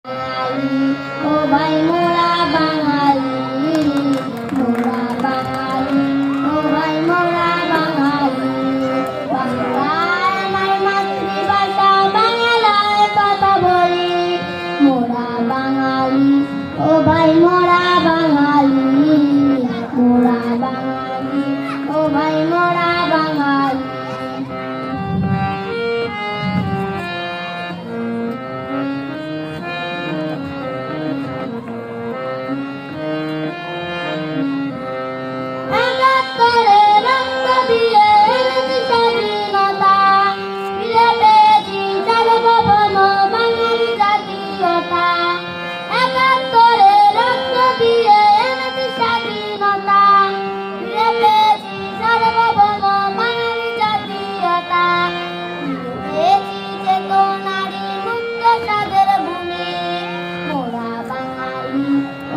বাঙালি ও ভাই মোরা বাঙালি, মোরা বাঙালি ও ভাই মোরা বাঙালি। বাংলা আমার মাতৃভাষা, বাংলায় কথা বলি। মোরা বাঙালি ও ভাই মোরা বাঙালি, মোরা বাঙালি ও ভাই মোরা বাঙালি।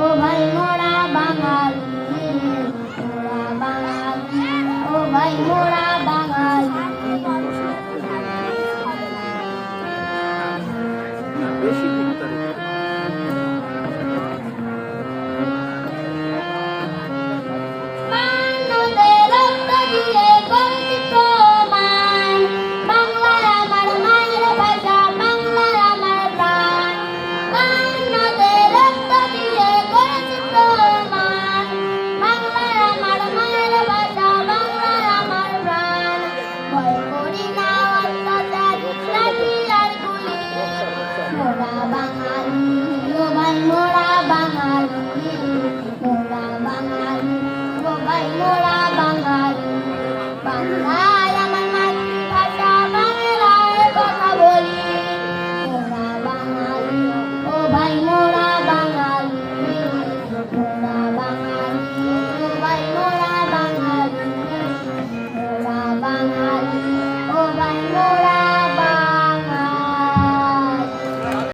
ও ভাই মোরা বাঙালি, মোরা বাঙালি ও ভাই মোরা বাঙালি। বাংলাদেশ রক্ত দিয়ে করেছি প্রমাণ, বাংলা আমার মায়ের ভাষা, বাংলা আমার প্রাণ। বাংলাদেশ রক্ত দিয়ে করেছি প্রমাণ, বাংলা আমার মায়ের ভাষা, বাংলা আমার প্রাণ। ভয় করি না অত্যাচার, লাঠি আর গুলি। মোরা বাঙালি ও ভাই মোরা বাঙালি, মোরা বাঙালি ও ভাই মোরা বাঙালি। বাংলায় আমার মাতৃভাষা, বাংলায় কথা বলি। মোরা বাঙালি ও ভাই মোরা বাঙালি, মোরা বাঙালি ও ভাই মোরা বাঙালি, মোরা বাঙালি ও ভাই মোরা